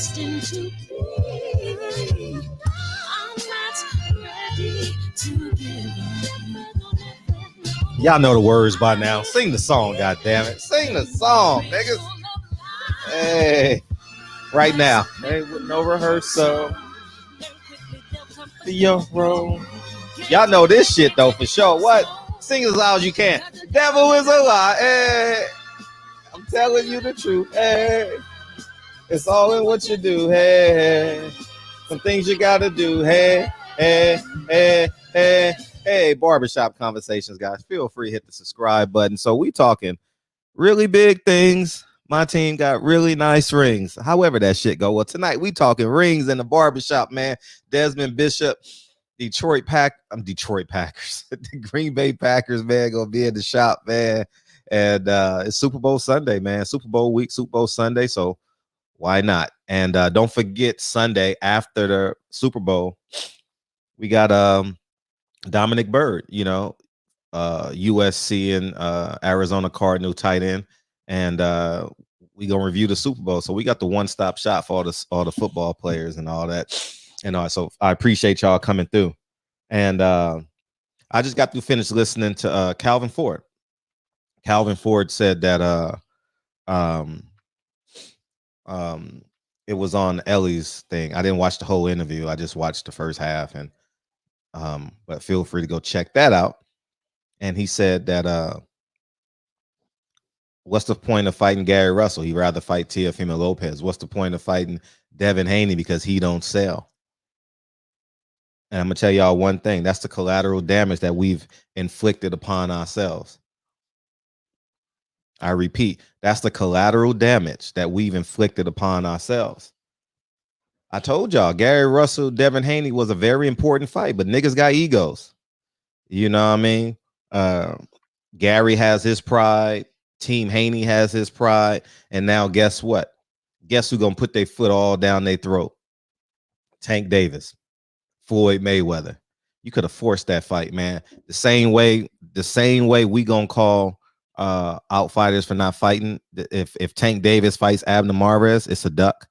destined to be. I'm not ready to give up. Y'all know the words by now. Sing the song, goddammit. Sing the song, niggas. Hey, right now. Hey, with no rehearsal. Your role. Y'all know this shit though for sure. What? Sing as loud as you can. Devil is a lie. Hey, I'm telling you the truth. Hey, it's all in what you do. Hey, some things you gotta do. Hey, hey, hey, hey, hey. Barbershop Conversations, guys. Feel free to hit the subscribe button. So we talking really big things. My team got really nice rings. However that shit go. Well, tonight we talking rings in the barbershop, man. Desmond Bishop, Detroit Packers. The Green Bay Packers, man, gonna be in the shop, man. And it's Super Bowl Sunday, man. Super Bowl week, Super Bowl Sunday. So why not? And don't forget Sunday after the Super Bowl, we got Dominic Byrd, USC and Arizona Cardinal tight end. And we gonna review the Super Bowl. So we got the one-stop shop for all the football players and all that. And so I appreciate y'all coming through. And I just got to finish listening to Calvin Ford. Calvin Ford said that it was on Ellie's thing. I didn't watch the whole interview. I just watched the first half, and but feel free to go check that out. And he said that what's the point of fighting Gary Russell? He'd rather fight Teofimo Lopez. What's the point of fighting Devin Haney because he don't sell? And I'm gonna tell y'all one thing: that's the collateral damage that we've inflicted upon ourselves. I repeat, that's the collateral damage that we've inflicted upon ourselves. I told y'all, Gary Russell, Devin Haney was a very important fight, but niggas got egos. You know what I mean? Gary has his pride. Team Haney has his pride. And now guess what? Guess who gonna put their foot all down their throat? Tank Davis, Floyd Mayweather. You could have forced that fight, man. The same way we gonna call outfighters for not fighting. If Tank Davis fights Abner Mares, it's a duck.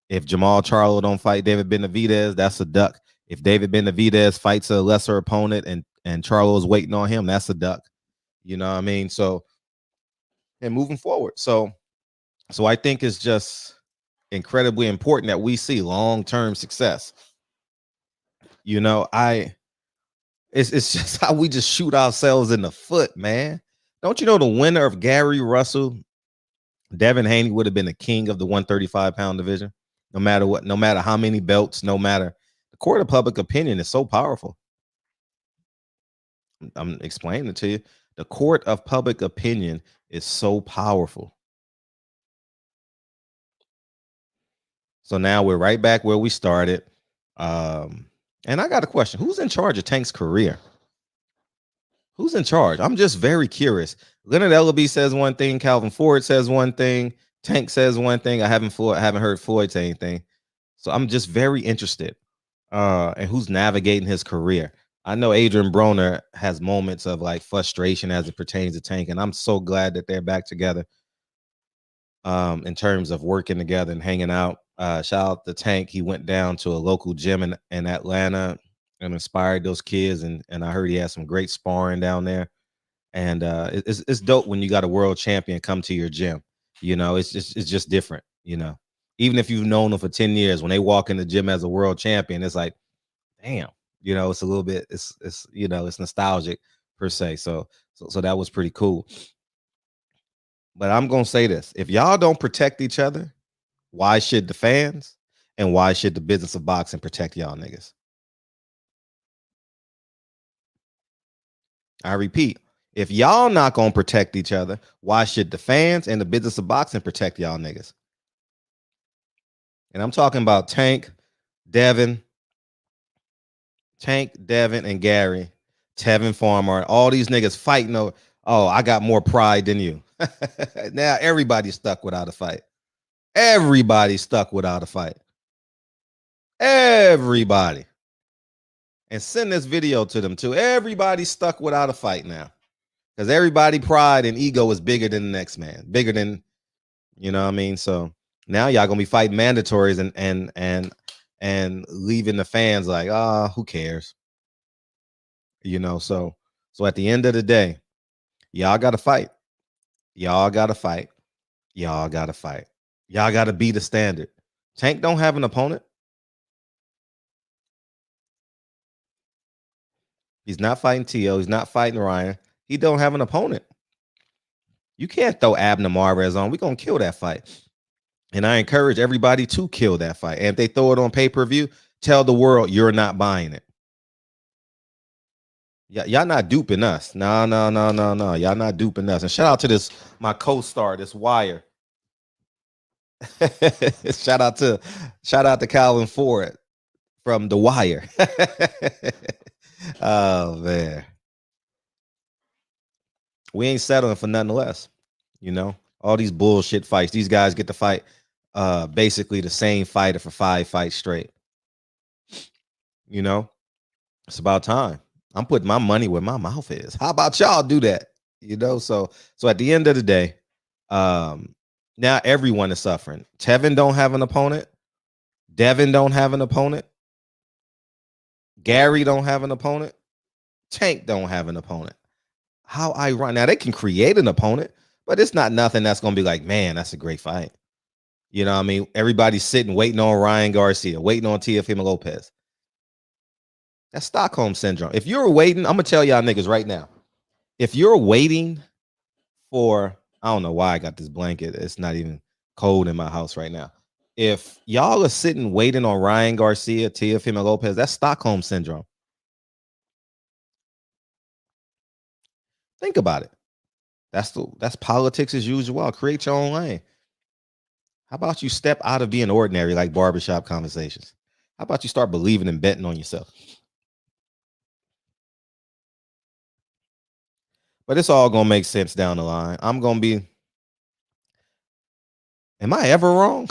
If Jamal Charlo don't fight David Benavidez, that's a duck. If David Benavidez fights a lesser opponent and Charlo's waiting on him, that's a duck. You know what I mean? So, and moving forward. So I think it's just incredibly important that we see long-term success. It's just how we just shoot ourselves in the foot, man. Don't you know the winner of Gary Russell, Devin Haney, would have been the king of the 135-pound division? No matter what, no matter how many belts, no matter. The court of public opinion is so powerful. I'm explaining it to you. The court of public opinion is so powerful. So now we're right back where we started. And I got a question. Who's in charge of Tank's career? Who's in charge? I'm just very curious. Leonard Ellaby says one thing. Calvin Ford says one thing. Tank says one thing. I haven't heard Floyd say anything. So I'm just very interested in who's navigating his career. I know Adrian Broner has moments of like frustration as it pertains to Tank, and I'm so glad that they're back together in terms of working together and hanging out. Shout out to Tank. He went down to a local gym in Atlanta and inspired those kids, and I heard he had some great sparring down there. And it's dope when you got a world champion come to your gym. It's just different. Even if you've known them for 10 years, when they walk in the gym as a world champion, it's like, damn. It's a little bit, it's nostalgic per se. So that was pretty cool. But I'm gonna say this: if y'all don't protect each other, why should the fans and why should the business of boxing protect y'all niggas? I repeat, if y'all not gonna protect each other, why should the fans and the business of boxing protect y'all niggas? And I'm talking about Tank, Devin, and Gary, Tevin Farmer, all these niggas fighting over, oh, I got more pride than you. Now everybody's stuck without a fight. Everybody's stuck without a fight. Everybody. And send this video to them too. Everybody's stuck without a fight now. Because everybody pride and ego is bigger than the next man. Bigger than, you know what I mean? So Now y'all gonna be fighting mandatories and leaving the fans like, who cares? So at the end of the day, y'all gotta fight. Y'all gotta fight. Y'all gotta fight. Y'all gotta be the standard. Tank don't have an opponent. He's not fighting T.O. He's not fighting Ryan. He don't have an opponent. You can't throw Abner Marvez on. We're gonna kill that fight. And I encourage everybody to kill that fight. And if they throw it on pay-per-view, tell the world you're not buying it. Y'all not duping us. No. Y'all not duping us. And shout out to this, my co-star, this wire. shout out to Calvin Ford from The Wire. Oh man. We ain't settling for nothing less. All these bullshit fights. These guys get to fight basically the same fighter for 5 fights straight. It's about time. I'm putting my money where my mouth is. How about y'all do that? So at the end of the day, now everyone is suffering. Tevin don't have an opponent. Devin don't have an opponent. Gary don't have an opponent. Tank don't have an opponent. How ironic. Now they can create an opponent, but it's not nothing that's gonna be like, man, that's a great fight. You know what I mean? Everybody's sitting waiting on Ryan Garcia, waiting on Teofimo Lopez. That's Stockholm syndrome. If you're waiting, I'm gonna tell y'all niggas right now. If you're waiting for, I don't know why I got this blanket. It's not even cold in my house right now. If y'all are sitting waiting on Ryan Garcia, Teofimo Lopez, that's Stockholm syndrome. Think about it. That's politics as usual. Create your own lane. How about you step out of being ordinary like barbershop conversations? How about you start believing and betting on yourself? But it's all gonna make sense down the line. I'm gonna be. Am I ever wrong?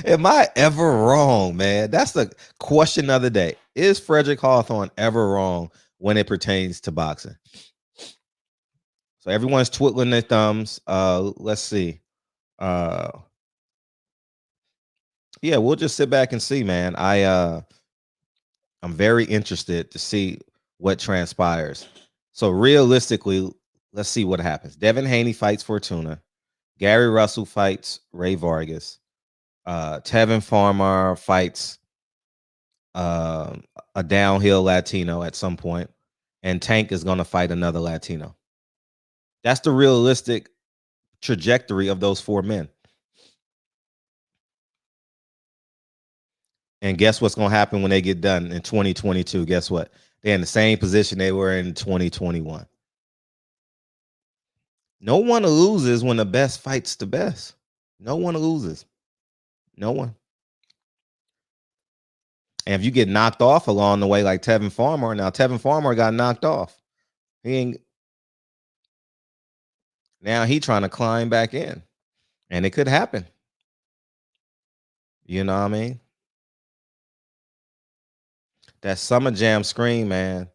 Am I ever wrong, man? That's the question of the day. Is Frederick Hawthorne ever wrong when it pertains to boxing? So everyone's twiddling their thumbs. Let's see. Yeah, we'll just sit back and see, man. I'm very interested to see what transpires. So realistically, let's see what happens. Devin Haney fights Fortuna. Gary Russell fights Ray Vargas. Tevin Farmer fights a downhill Latino at some point, and Tank is going to fight another Latino. That's the realistic trajectory of those 4 men. And guess what's going to happen when they get done in 2022? Guess what? They're in the same position they were in 2021. No one loses when the best fights the best. No one loses. No one. And if you get knocked off along the way, like Tevin Farmer, now Tevin Farmer got knocked off. Now he trying to climb back in, and it could happen. You know what I mean? That Summer Jam screen, man,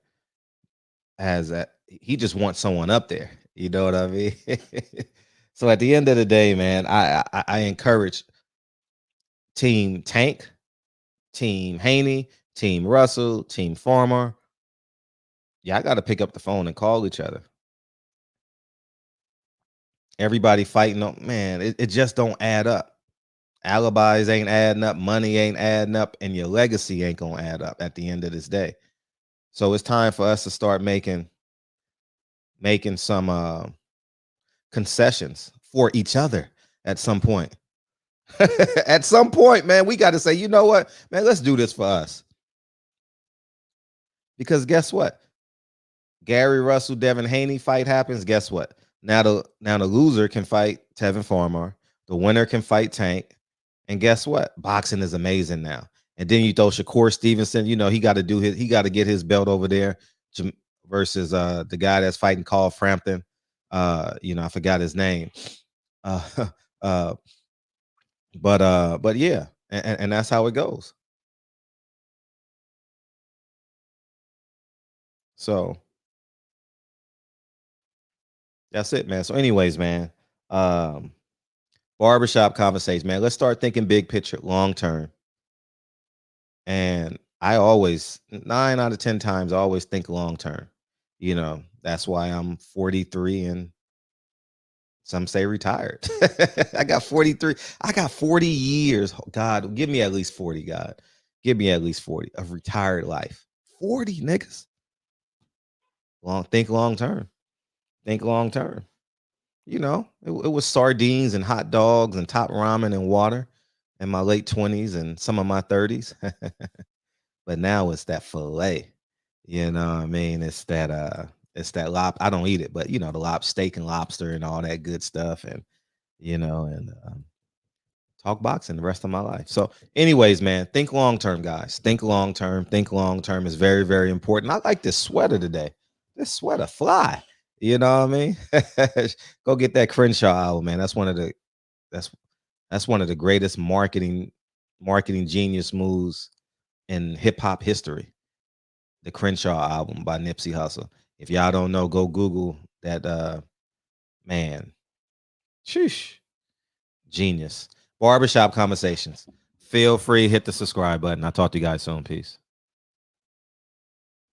has that. He just wants someone up there. You know what I mean? So at the end of the day, man, I encourage Team Tank, Team Haney, Team Russell, Team Farmer. Yeah, I got to pick up the phone and call each other. Everybody fighting up, man. It just don't add up. Alibis ain't adding up, money ain't adding up, and your legacy ain't gonna add up at the end of this day. So it's time for us to start making some concessions for each other at some point. At some point, man, we got to say, you know what, man, let's do this for us. Because guess what? Gary Russell, Devin Haney fight happens. Guess what? Now the loser can fight Tevin Farmer. The winner can fight Tank. And guess what? Boxing is amazing now. And then you throw Shakur Stevenson. He got to get his belt over there versus the guy that's fighting Carl Frampton. I forgot his name. Uh, uh, but yeah, and that's how it goes. So that's it, man. So, anyways, man, Barbershop conversation, man. Let's start thinking big picture, long term. And I always, 9 out of 10 times, I always think long term. You know, that's why I'm 43 and some say retired. I got 43. I got 40 years. God, give me at least 40, God. Give me at least 40 of retired life. 40 niggas. Think long term. Think long term. You know, it was sardines and hot dogs and top ramen and water in my late 20s and some of my 30s. But now it's that filet. You know what I mean? It's that I don't eat it, but you know, the steak and lobster and all that good stuff. And you know, and talk boxing the rest of my life. So, anyways, man, think long term, guys. Think long term. Think long term is very, very important. I like this sweater today. This sweater fly. You know what I mean? Go get that Crenshaw album, man. That's that's one of the greatest marketing genius moves in hip hop history. The Crenshaw album by Nipsey Hussle. If y'all don't know, go Google that. Man, sheesh. Genius. Barbershop Conversations. Feel free, hit the subscribe button. I'll talk to you guys soon. Peace.